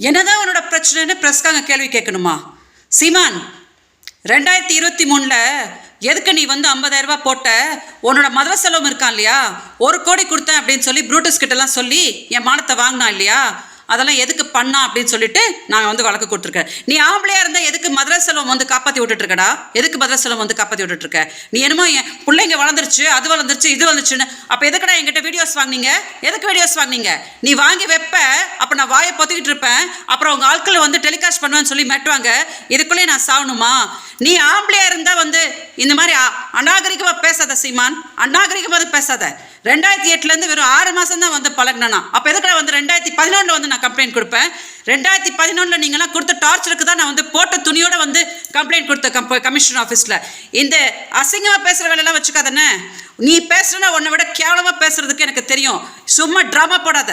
என்னதான் உன்னோட பிரச்சனைன்னு பிரஸ்காங்க கேள்வி கேட்கணுமா? சீமான், 2023 எதுக்கு நீ வந்து 50,000 ரூபாய் போட்ட? உன்னோட மதுர செலவும் இருக்கான் இல்லையா, 1 கோடி கொடுத்தேன் அப்படின்னு சொல்லி ப்ரூட்டஸ் கிட்டலாம் சொல்லி என் மானத்தை வாங்கினா இல்லையா, அதெல்லாம் எதுக்கு பண்ணா அப்படின்னு சொல்லிட்டு நாங்கள் வந்து வழக்கு கொடுத்துருக்கேன். நீ ஆம்பளையா இருந்தால் எதுக்கு மதுர செலவம் வந்து காப்பாற்றி விட்டுட்டு இருக்கடா? எதுக்கு மதுர செலவம் வந்து காப்பாற்றி விட்டுட்டு இருக்க? நீ என்னமோ என் பிள்ளைங்க வளர்ந்துருச்சு, அது வளர்ந்துருச்சு, இது வந்துருச்சுன்னு. அப்போ எதுக்கடா என்கிட்ட வீடியோஸ் வாங்கினீங்க? எதுக்கு வீடியோஸ் வாங்கினீங்க? நீ வாங்கி வைப்ப, அப்போ நான் வாயை பொத்திக்கிட்டு இருப்பேன், அப்புறம் உங்கள் ஆட்களை வந்து டெலிகாஸ்ட் பண்ணுவேன்னு சொல்லி மெட்டுவாங்க. இதுக்குள்ளே நான் சாகணுமா? நீ ஆம்பளையா இருந்தால் வந்து இந்த மாதிரி அநாகரிகமாக பேசாத சீமான், அநாகரிகமாக பேசாத. 2008 வெறும் 6 மாதம் தான் வந்து பழகினா. அப்போ எதுக்கு வந்து 2011 வந்து நான் கம்ப்ளைண்ட் கொடுப்பேன்? 2011 நீங்களாம் கொடுத்த டார்ச்சருக்கு தான் நான் வந்து போட்ட துணியோட வந்து கம்ப்ளைண்ட் கொடுத்த கமிஷனர் ஆஃபீஸில். இந்த அசிங்கமாக பேசுகிற வேலையெல்லாம் வச்சுக்காதண்ணே. நீ பேசுறனா உன்னை விட கேவலமாக பேசுறதுக்கு எனக்கு தெரியும். சும்மா ட்ராமா போடாத.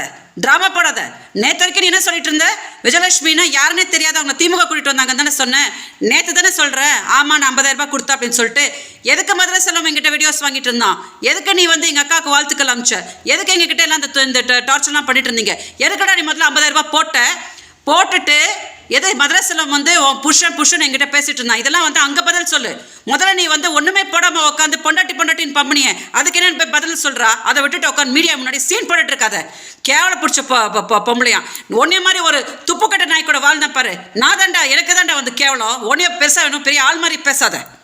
நேற்று வரைக்கும் நீ என்ன சொல்லிட்டு இருந்த? விஜயலட்சுமினா யாருன்னே தெரியாத அவங்க திமுக கூட்டிட்டு வந்தாங்கன்னு தானே சொன்னேன். நேற்று தானே சொல்கிறேன், ஆமாம் நான் 50,000 ரூபாய் கொடுத்தா அப்படின்னு சொல்லிட்டு. எதுக்கு மதுரை செல்வம் எங்கிட்ட வீடியோஸ் வாங்கிட்டு இருந்தான்? எதுக்கு நீ வந்து எங்கள் அக்காவுக்கு வாழ்த்துக்கள் அமிச்ச? எதுக்கு எங்ககிட்ட எல்லாம் இந்த டார்ச்சர்லாம் பண்ணிட்டு இருந்தீங்க? எதுக்கடா நீ முதல்ல 50,000 ரூபாய் போட்டுட்டு எது மதுரை செல்வம் வந்து புஷன் என்கிட்ட பேசிட்டு இருந்தான்? இதெல்லாம் வந்து அங்கே பதில் சொல்லு. முதல்ல நீ வந்து ஒன்றுமே போடாமல் உட்காந்து பொண்டாட்டின்னு பம்பனியே, அதுக்கு என்ன போய் பதில் சொல்கிறா? அதை விட்டுட்டு உட்காந்து மீடியா முன்னாடி சீன் போட்டுட்டு இருக்காத. கேவலை பிடிச்ச பொம்பளையா ஒன்னே மாதிரி ஒரு துப்புக்கட்ட நாய் கூட வாழ்ந்தேன் பாரு. நான் தாண்டா, எனக்கு தாண்டா வந்து கேவலம். ஒன்னே பெருசாக வேணும், பெரிய ஆள் மாதிரி பேசாத.